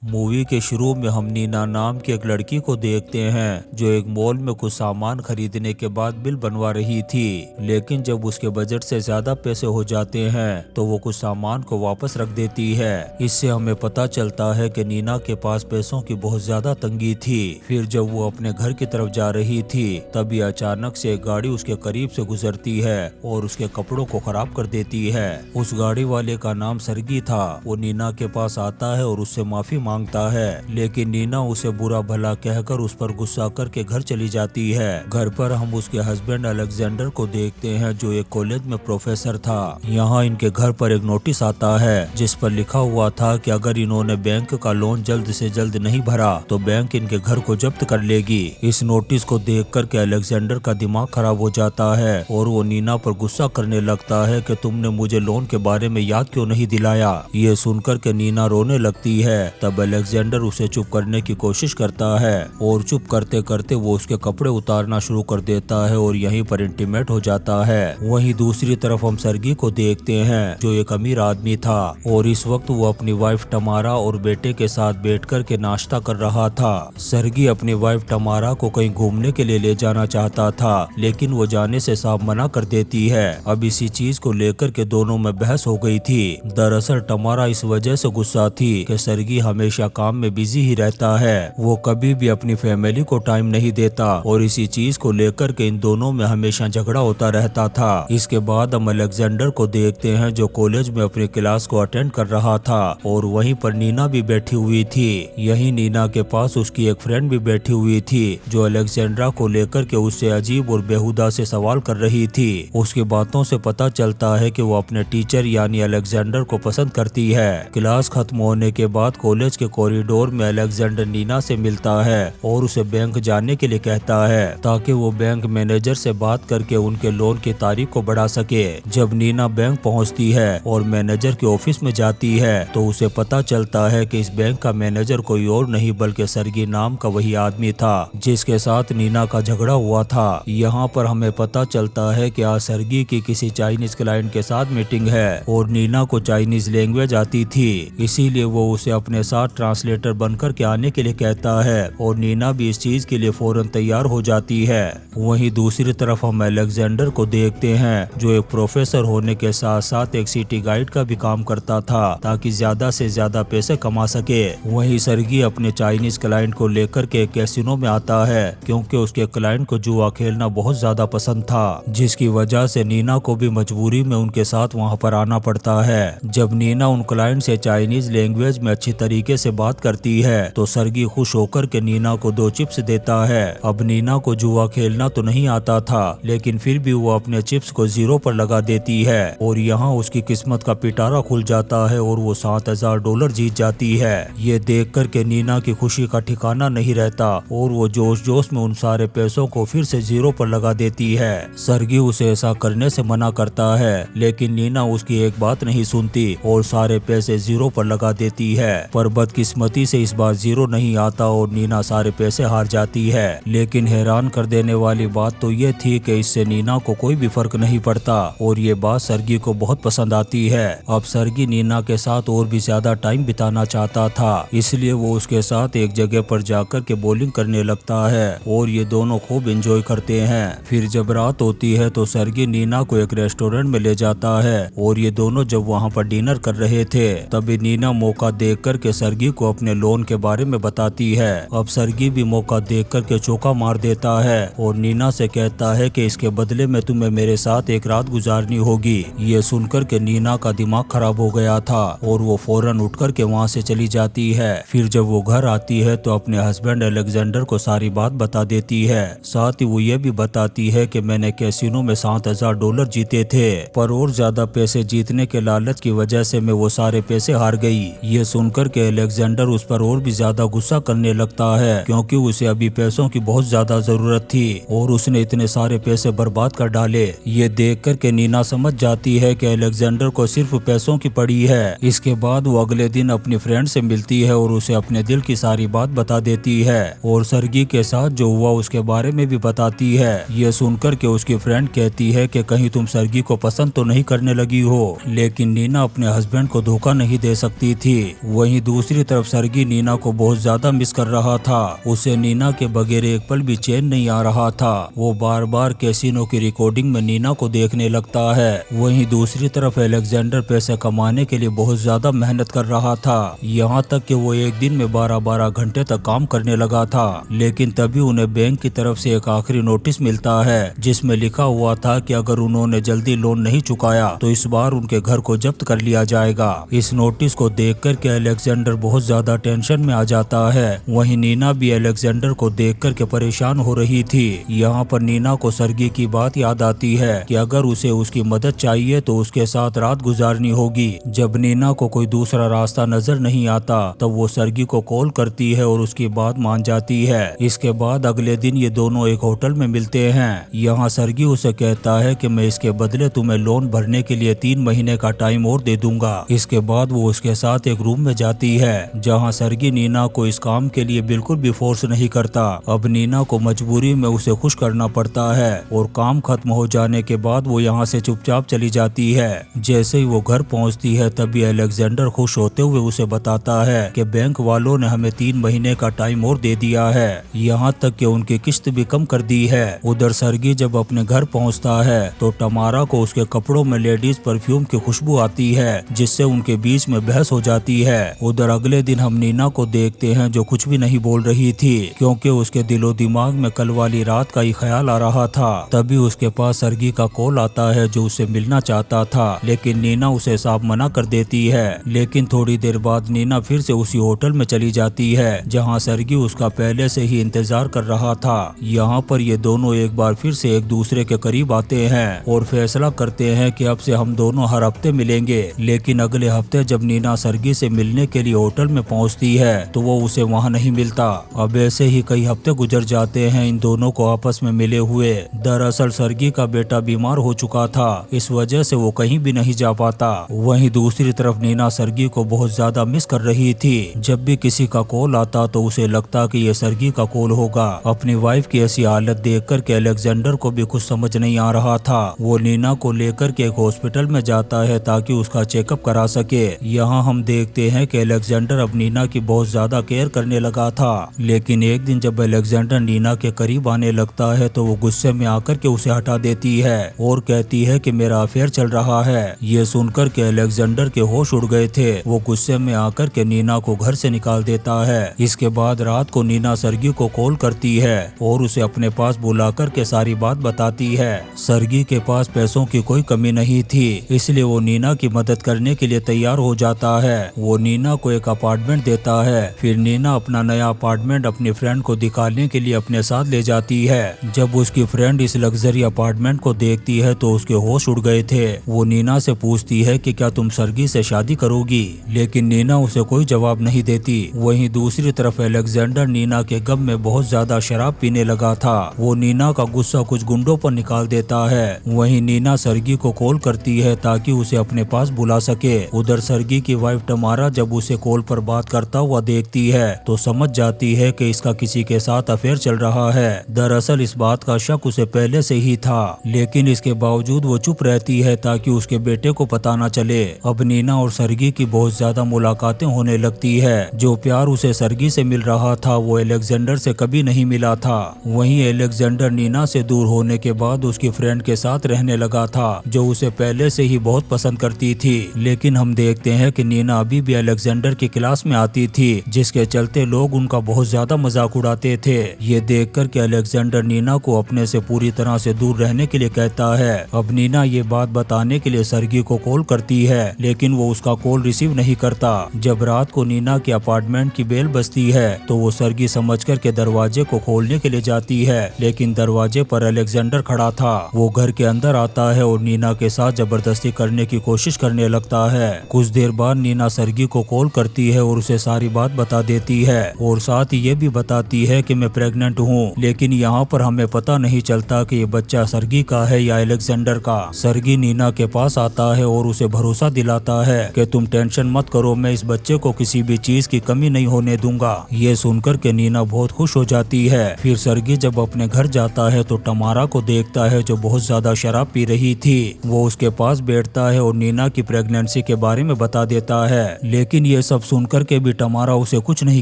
Movie के शुरू में हम नीना नाम की एक लड़की को देखते हैं जो एक मॉल में कुछ सामान खरीदने के बाद बिल बनवा रही थी, लेकिन जब उसके बजट से ज्यादा पैसे हो जाते हैं तो वो कुछ सामान को वापस रख देती है। इससे हमें पता चलता है कि नीना के पास पैसों की बहुत ज्यादा तंगी थी। फिर जब वो अपने घर की तरफ जा रही थी तभी अचानक से एक गाड़ी उसके करीब से गुजरती है और उसके कपड़ों को खराब कर देती है। उस गाड़ी वाले का नाम सरगी था। वो नीना के पास आता है और उससे माफी मांगता है, लेकिन नीना उसे बुरा भला कहकर उस पर गुस्सा करके घर चली जाती है। घर पर हम उसके हस्बैंड अलेक्जेंडर को देखते हैं जो एक कॉलेज में प्रोफेसर था। यहाँ इनके घर पर एक नोटिस आता है जिस पर लिखा हुआ था कि अगर इन्होंने बैंक का लोन जल्द से जल्द नहीं भरा तो बैंक इनके घर को जब्त कर लेगी। इस नोटिस को देख कर के अलेक्जेंडर का दिमाग खराब हो जाता है और वो नीना पर गुस्सा करने लगता है कि तुमने मुझे लोन के बारे में याद क्यों नहीं दिलाया। ये सुनकर के नीना रोने लगती है। तब अलेक्जेंडर उसे चुप करने की कोशिश करता है और चुप करते करते वो उसके कपड़े उतारना शुरू कर देता है और यहीं पर इंटीमेट हो जाता है। वहीं दूसरी तरफ हम सरगी को देखते हैं जो एक अमीर आदमी था और इस वक्त वो अपनी वाइफ टमारा और बेटे के साथ बैठकर के नाश्ता कर रहा था। सरगी अपनी वाइफ टमारा को कहीं घूमने के लिए ले जाना चाहता था, लेकिन वो जाने से साफ मना कर देती है। अब इसी चीज को लेकर के दोनों में बहस हो गई थी। दरअसल टमारा इस वजह से गुस्सा थी कि सरगी हमेशा काम में बिजी ही रहता है, वो कभी भी अपनी फैमिली को टाइम नहीं देता और इसी चीज को लेकर के इन दोनों में हमेशा झगड़ा होता रहता था। इसके बाद हम अलेक्जेंडर को देखते हैं जो कॉलेज में अपनी क्लास को अटेंड कर रहा था और वहीं पर नीना भी बैठी हुई थी। यही नीना के पास उसकी एक फ्रेंड भी बैठी हुई थी जो अलेक्जेंड्रा को लेकर के उससे अजीब और बेहुदा से सवाल कर रही थी। उसकी बातों से पता चलता है कि वो अपने टीचर यानी अलेक्जेंडर को पसंद करती है। क्लास खत्म होने के बाद कॉलेज के कॉरिडोर में अलेक्जेंडर नीना से मिलता है और उसे बैंक जाने के लिए कहता है ताकि वो बैंक मैनेजर से बात करके उनके लोन की तारीख को बढ़ा सके। जब नीना बैंक पहुंचती है और मैनेजर के ऑफिस में जाती है तो उसे पता चलता है कि इस बैंक का मैनेजर कोई और नहीं बल्कि सरगी नाम का वही आदमी था जिसके साथ नीना का झगड़ा हुआ था। यहाँ पर हमें पता चलता है कि आज सरगी की किसी चाइनीज क्लाइंट के साथ मीटिंग है और नीना को चाइनीज लैंग्वेज आती थी, इसीलिए वो उसे अपने साथ ट्रांसलेटर बनकर के आने के लिए कहता है और नीना भी इस चीज के लिए फौरन तैयार हो जाती है। वहीं दूसरी तरफ हम अलेक्जेंडर को देखते हैं जो एक प्रोफेसर होने के साथ साथ एक सिटी गाइड का भी काम करता था ताकि ज्यादा से ज्यादा पैसे कमा सके। वहीं सरगी अपने चाइनीज क्लाइंट को लेकर के कैसीनो में आता है क्योंकि उसके क्लाइंट को जुआ खेलना बहुत ज्यादा पसंद था, जिसकी वजह से नीना को भी मजबूरी में उनके साथ वहां पर आना पड़ता है। जब नीना उन क्लाइंट से चाइनीज लैंग्वेज में अच्छी तरीके से बात करती है तो सरगी खुश होकर के नीना को 2 चिप्स देता है। अब नीना को जुआ खेलना तो नहीं आता था, लेकिन फिर भी वो अपने चिप्स को 0 पर लगा देती है और यहाँ उसकी किस्मत का पिटारा खुल जाता है और वो $7,000 जीत जाती है। ये देख कर के नीना की खुशी का ठिकाना नहीं रहता और वो जोश जोश में उन सारे पैसों को फिर से 0 पर लगा देती है। सरगी उसे ऐसा करने से मना करता है, लेकिन नीना उसकी एक बात नहीं सुनती और सारे पैसे 0 पर लगा देती है। पर बदकिस्मती से इस बार 0 नहीं आता और नीना सारे पैसे हार जाती है। लेकिन हैरान कर देने वाली बात तो ये थी कि इससे नीना को कोई भी फर्क नहीं पड़ता और ये बात सरगी को बहुत पसंद आती है। अब सरगी नीना के साथ और भी ज्यादा टाइम बिताना चाहता था, इसलिए वो उसके साथ एक जगह पर जाकर के बॉलिंग करने लगता है और ये दोनों खूब एंजॉय करते हैं। फिर जब रात होती है तो सरगी नीना को एक रेस्टोरेंट में ले जाता है और ये दोनों जब वहाँ पर डिनर कर रहे थे तभी नीना मौका देख कर के सरगी को अपने लोन के बारे में बताती है। अब सरगी भी मौका देख कर के चौका मार देता है और नीना से कहता है कि इसके बदले में तुम्हें मेरे साथ एक रात गुजारनी होगी। ये सुनकर के नीना का दिमाग खराब हो गया था और वो फौरन उठकर के वहाँ से चली जाती है। फिर जब वो घर आती है तो अपने हस्बैंड अलेक्जेंडर को सारी बात बता देती है। साथ ही वो ये भी बताती है कि मैंने कैसीनो में $7,000 जीते थे, पर और ज्यादा पैसे जीतने के लालच की वजह से मैं वो सारे पैसे हार गई। ये सुनकर के अलेक्जेंडर उस पर और भी ज्यादा गुस्सा करने लगता है क्योंकि उसे अभी पैसों की बहुत ज्यादा जरूरत थी और उसने इतने सारे पैसे बर्बाद कर डाले। ये देख कर के नीना समझ जाती है कि अलेक्जेंडर को सिर्फ पैसों की पड़ी है। इसके बाद वो अगले दिन अपनी फ्रेंड से मिलती है और उसे अपने दिल की सारी बात बता देती है और सरगी के साथ जो हुआ उसके बारे में भी बताती है। ये सुनकर के उसकी फ्रेंड कहती है कि कहीं तुम सरगी को पसंद तो नहीं करने लगी हो, लेकिन नीना अपने हस्बैंड को धोखा नहीं दे सकती थी। वहीं दूसरी दूसरी तरफ सरगी नीना को बहुत ज्यादा मिस कर रहा था। उसे नीना के बगैर एक पल भी चैन नहीं आ रहा था। वो बार बार कैसीनो की रिकॉर्डिंग में नीना को देखने लगता है। वहीं दूसरी तरफ अलेक्जेंडर पैसे कमाने के लिए बहुत ज्यादा मेहनत कर रहा था। यहाँ तक कि वो एक दिन में 12-12 घंटे तक काम करने लगा था। लेकिन तभी उन्हें बैंक की तरफ से एक आखिरी नोटिस मिलता है जिसमें लिखा हुआ था कि अगर उन्होंने जल्दी लोन नहीं चुकाया तो इस बार उनके घर को जब्त कर लिया जाएगा। इस नोटिस को देखकर के अलेक्जेंडर बहुत ज्यादा टेंशन में आ जाता है। वहीं नीना भी अलेक्जेंडर को देखकर के परेशान हो रही थी। यहाँ पर नीना को सरगी की बात याद आती है कि अगर उसे उसकी मदद चाहिए तो उसके साथ रात गुजारनी होगी। जब नीना को कोई दूसरा रास्ता नजर नहीं आता तब वो सरगी को कॉल करती है और उसकी बात मान जाती है। इसके बाद अगले दिन ये दोनों एक होटल में मिलते हैं। यहाँ सरगी उसे कहता है कि मैं इसके बदले तुम्हें लोन भरने के लिए 3 महीने का टाइम और दे दूंगा। इसके बाद वो उसके साथ एक रूम में जाती है जहाँ सरगी नीना को इस काम के लिए बिल्कुल भी फोर्स नहीं करता। अब नीना को मजबूरी में उसे खुश करना पड़ता है और काम खत्म हो जाने के बाद वो यहाँ से चुपचाप चली जाती है। जैसे ही वो घर पहुँचती है तभी अलेक्जेंडर खुश होते हुए उसे बताता है कि बैंक वालों ने हमें 3 महीने का टाइम और दे दिया है, यहाँ तक कि उनकी किस्त भी कम कर दी है। उधर सरगी जब अपने घर पहुँचता है तो टमारा को उसके कपड़ों में लेडीज परफ्यूम की खुशबू आती है जिससे उनके बीच में बहस हो जाती है। उधर अगले दिन हम नीना को देखते हैं जो कुछ भी नहीं बोल रही थी क्योंकि उसके दिलो दिमाग में कल वाली रात का ही ख्याल आ रहा था। तभी उसके पास सरगी का कॉल आता है जो उससे मिलना चाहता था, लेकिन नीना उसे साफ मना कर देती है। लेकिन थोड़ी देर बाद नीना फिर से उसी होटल में चली जाती है जहां सरगी उसका पहले से ही इंतजार कर रहा था। यहाँ पर ये दोनों एक बार फिर से एक दूसरे के करीब आते हैं और फैसला करते हैं कि अब से हम दोनों हर हफ्ते मिलेंगे। लेकिन अगले हफ्ते जब नीना सरगी से मिलने के लिए होटल में पहुंचती है तो वो उसे वहां नहीं मिलता। अब ऐसे ही कई हफ्ते गुजर जाते हैं इन दोनों को आपस में मिले हुए। दरअसल सरगी का बेटा बीमार हो चुका था, इस वजह से वो कहीं भी नहीं जा पाता। वहीं दूसरी तरफ नीना सरगी को बहुत ज्यादा मिस कर रही थी। जब भी किसी का कॉल आता तो उसे लगता कि ये सरगी का कॉल होगा। अपनी वाइफ की ऐसी हालत देखकर के अलेक्जेंडर को भी कुछ समझ नहीं आ रहा था। वो नीना को लेकर के एक हॉस्पिटल में जाता है ताकि उसका चेकअप करा सके। यहाँ हम देखते हैं कि अलेक्जेंडर अब नीना की बहुत ज्यादा केयर करने लगा था। लेकिन एक दिन जब अलेक्जेंडर नीना के करीब आने लगता है तो वो गुस्से में आकर के उसे हटा देती है और कहती है कि मेरा अफेयर चल रहा है। ये सुनकर के अलेक्जेंडर के होश उड़ गए थे। वो गुस्से में आकर के नीना को घर से निकाल देता है। इसके बाद रात को नीना सरगी को कॉल करती है और उसे अपने पास बुलाकर के सारी बात बताती है। सरगी के पास पैसों की कोई कमी नहीं थी, इसलिए वो नीना की मदद करने के लिए तैयार हो जाता है। वो नीना को एक अपार्टमेंट देता है। फिर नीना अपना नया अपार्टमेंट अपनी फ्रेंड को दिखाने के लिए अपने साथ ले जाती है। जब उसकी फ्रेंड इस लग्जरी अपार्टमेंट को देखती है तो उसके होश उड़ गए थे। वो नीना से पूछती है कि क्या तुम सरगी से शादी करोगी, लेकिन नीना उसे कोई जवाब नहीं देती। वहीं दूसरी तरफ अलेक्जेंडर नीना के गम में बहुत ज्यादा शराब पीने लगा था। वो नीना का गुस्सा कुछ गुंडों पर निकाल देता है। वहीं नीना सरगी को कॉल करती है ताकि उसे अपने पास बुला सके। उधर सरगी की वाइफ टमारा जब उसे कॉल पर बात करता हुआ देखती है तो समझ जाती है कि इसका किसी के साथ अफेयर चल रहा है। दरअसल इस बात का शक उसे पहले से ही था, लेकिन इसके बावजूद वो चुप रहती है ताकि उसके बेटे को पता न चले। अब नीना और सरगी की बहुत ज्यादा मुलाकातें होने लगती है। जो प्यार उसे सरगी से मिल रहा था वो अलेक्जेंडर से कभी नहीं मिला था। वहीं अलेक्जेंडर नीना से दूर होने के बाद उसकी फ्रेंड के साथ रहने लगा था जो उसे पहले से ही बहुत पसंद करती थी। लेकिन हम देखते हैं कि नीना अभी भी अलेक्जेंडर की क्लास में आती थी, जिसके चलते लोग उनका बहुत ज्यादा मजाक उड़ाते थे। ये देखकर कि अलेक्जेंडर नीना को अपने से पूरी तरह से दूर रहने के लिए कहता है। अब नीना ये बात बताने के लिए सरगी को कॉल करती है, लेकिन वो उसका कॉल रिसीव नहीं करता। जब रात को नीना के अपार्टमेंट की बेल बजती है तो वो सरगी समझकर के दरवाजे को खोलने के लिए जाती है, लेकिन दरवाजे पर अलेक्जेंडर खड़ा था। वो घर के अंदर आता है और नीना के साथ जबरदस्ती करने की कोशिश करने लगता है। कुछ देर बाद नीना सरगी को कॉल करती है और उसे सारी बात बता देती है और साथ ही ये भी बताती है कि मैं प्रेग्नेंट हूँ। लेकिन यहाँ पर हमें पता नहीं चलता कि ये बच्चा सरगी का है या अलेक्जेंडर का। सरगी नीना के पास आता है और उसे भरोसा दिलाता है कि तुम टेंशन मत करो, मैं इस बच्चे को किसी भी चीज की कमी नहीं होने दूंगा। ये सुनकर के नीना बहुत खुश हो जाती है। फिर सरगी जब अपने घर जाता है तो टमारा को देखता है जो बहुत ज्यादा शराब पी रही थी। वो उसके पास बैठता है और नीना की प्रेगनेंसी के बारे में बता देता है। लेकिन ये सब सब सुनकर के भी तमारा उसे कुछ नहीं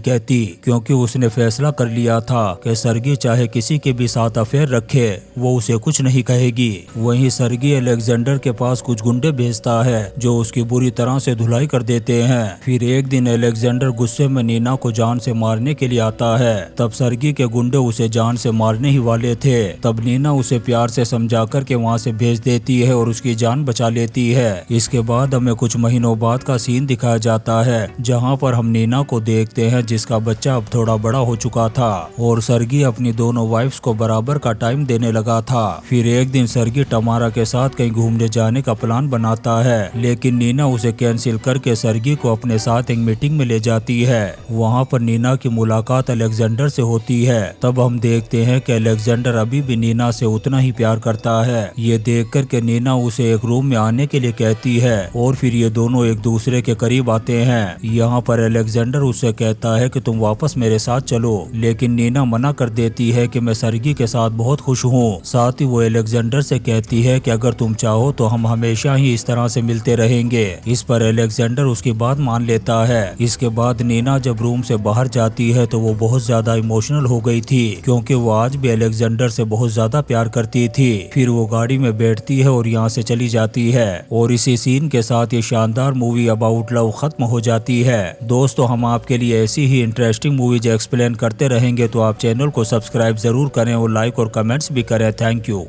कहती, क्योंकि उसने फैसला कर लिया था कि सर्गी चाहे किसी के भी साथ अफेयर रखे वो उसे कुछ नहीं कहेगी। वहीं सर्गी अलेक्जेंडर के पास कुछ गुंडे भेजता है जो उसकी बुरी तरह से धुलाई कर देते हैं। फिर एक दिन अलेक्जेंडर गुस्से में नीना को जान से मारने के लिए आता है। तब सर्गी के गुंडे उसे जान से मारने ही वाले थे। तब नीना उसे प्यार से समझा कर के वहाँ से भेज देती है और उसकी जान बचा लेती है। इसके बाद हमें कुछ महीनों बाद का सीन दिखाया जाता है जहाँ पर हम नीना को देखते हैं जिसका बच्चा अब थोड़ा बड़ा हो चुका था और सर्गी अपनी दोनों वाइफ्स को बराबर का टाइम देने लगा था। फिर एक दिन सर्गी तमारा के साथ कहीं घूमने जाने का प्लान बनाता है, लेकिन नीना उसे कैंसिल करके सर्गी को अपने साथ एक मीटिंग में ले जाती है। वहाँ पर नीना की मुलाकात अलेक्जेंडर से होती है। तब हम देखते हैं कि अलेक्जेंडर अभी भी नीना से उतना ही प्यार करता है। ये देख कर के नीना उसे एक रूम में आने के लिए कहती है और फिर ये दोनों एक दूसरे के करीब आते हैं। यहाँ पर अलेक्जेंडर उससे कहता है कि तुम वापस मेरे साथ चलो, लेकिन नीना मना कर देती है कि मैं सर्गी के साथ बहुत खुश हूँ। साथ ही वो अलेक्जेंडर से कहती है कि अगर तुम चाहो तो हम हमेशा ही इस तरह से मिलते रहेंगे। इस पर अलेक्जेंडर उसकी बात मान लेता है। इसके बाद नीना जब रूम से बाहर जाती है तो वो बहुत ज्यादा इमोशनल हो गई थी, क्योंकि वो आज भी अलेक्जेंडर से बहुत ज्यादा प्यार करती थी। फिर वो गाड़ी में बैठती है और यहाँ से चली जाती है और इसी सीन के साथ ये शानदार मूवी अबाउट लव खत्म हो जाती है। दोस्तों, हम आपके लिए ऐसी ही इंटरेस्टिंग मूवीज एक्सप्लेन करते रहेंगे, तो आप चैनल को सब्सक्राइब जरूर करें और लाइक और कमेंट्स भी करें। Thank you.